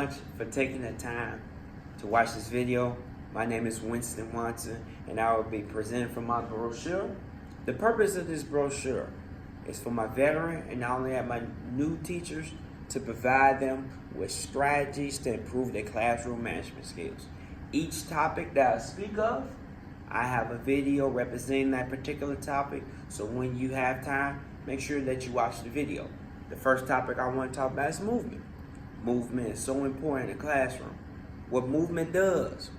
Much for taking the time to watch this video. My name is Winston Watson, and I will be presenting from my brochure. The purpose of this brochure is for my veteran and not only my new teachers to provide them with strategies to improve their classroom management skills. Each topic that I speak of, I have a video representing that particular topic, so when you have time, make sure that you watch the video. The first topic I want to talk about is movement. Movement is so important in the classroom. What movement does,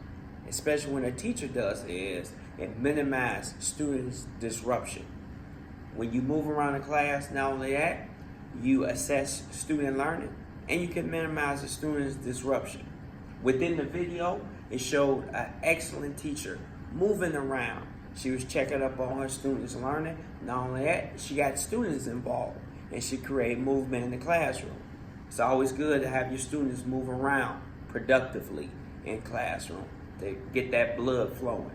especially when a teacher does, is it minimizes students' disruption. When you move around the class, not only that, you assess student learning and you can minimize the students' disruption. Within the video, it showed an excellent teacher moving around. She was checking up on her students' learning. Not only that, she got students involved and she created movement in the classroom. It's always good to have your students move around productively in classroom to get that blood flowing.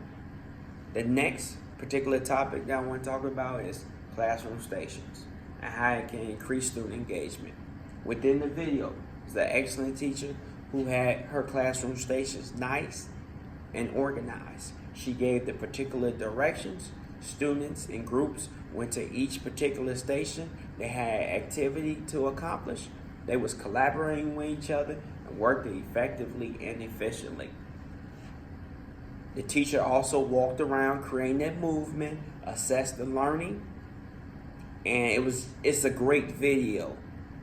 The next particular topic that I want to talk about is classroom stations and how it can increase student engagement. Within the video is an excellent teacher who had her classroom stations nice and organized. She gave the particular directions. Students in groups went to each particular station. They had activity to accomplish. They was collaborating with each other and working effectively and efficiently. The teacher also walked around creating that movement, assessed the learning, and it's a great video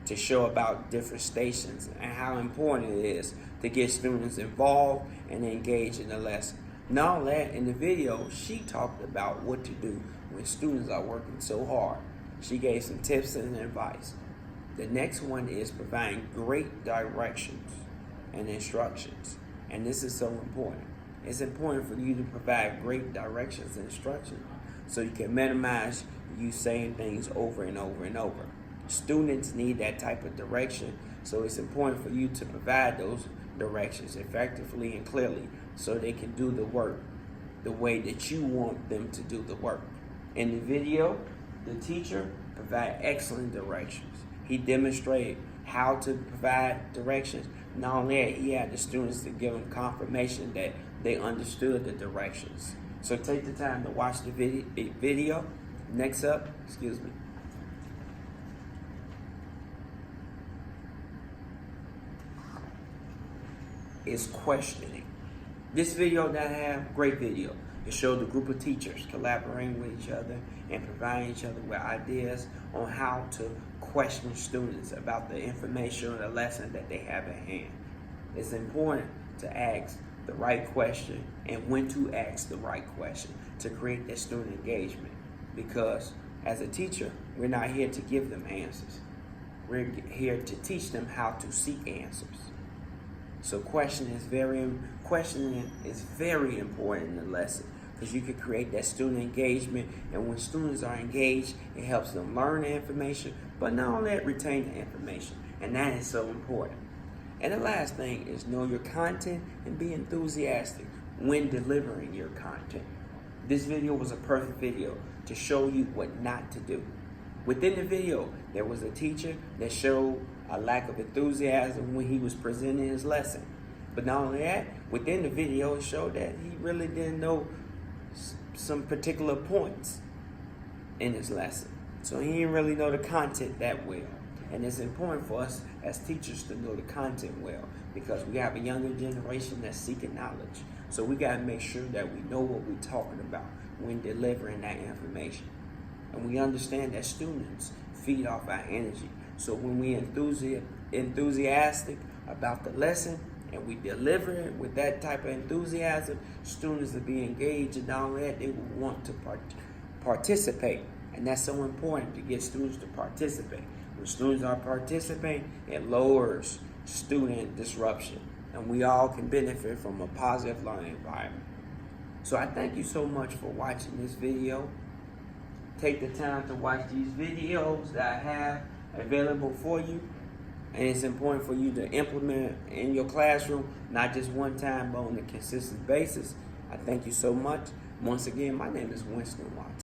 to show about different stations and how important it is to get students involved and engaged in the lesson. Not only that, in the video, she talked about what to do when students are working so hard. She gave some tips and advice. The next one is providing great directions and instructions. And this is so important. It's important for you to provide great directions and instructions so you can minimize you saying things over and over and over. Students need that type of direction, so it's important for you to provide those directions effectively and clearly so they can do the work the way that you want them to do the work. In the video, the teacher provided excellent directions. He demonstrated how to provide directions. Not only that, he had the students to give them confirmation that they understood the directions. So take the time to watch the video. Next up, is questioning. This video that I have, great video. It showed a group of teachers collaborating with each other and providing each other with ideas on how to question students about the information or the lesson that they have at hand. It's important to ask the right question and when to ask the right question to create that student engagement, because as a teacher, we're not here to give them answers. We're here to teach them how to seek answers. So questioning is very important in the lesson because you can create that student engagement, and when students are engaged, it helps them learn the information, but not only that, retain the information, and that is so important. And the last thing is know your content and be enthusiastic when delivering your content. This video was a perfect video to show you what not to do. Within the video, there was a teacher that showed a lack of enthusiasm when he was presenting his lesson. But not only that, within the video, it showed that he really didn't know some particular points in his lesson. So he didn't really know the content that well. And it's important for us as teachers to know the content well because we have a younger generation that's seeking knowledge. So we got to make sure that we know what we're talking about when delivering that information. And we understand that students feed off our energy. So when we're enthusiastic about the lesson and we deliver it with that type of enthusiasm, students will be engaged, and not only that, they will want to participate. And that's so important to get students to participate. When students are participating, it lowers student disruption. And we all can benefit from a positive learning environment. So I thank you so much for watching this video. Take the time to watch these videos that I have available for you. And it's important for you to implement in your classroom, not just one time, but on a consistent basis. I thank you so much. Once again, my name is Winston Watson.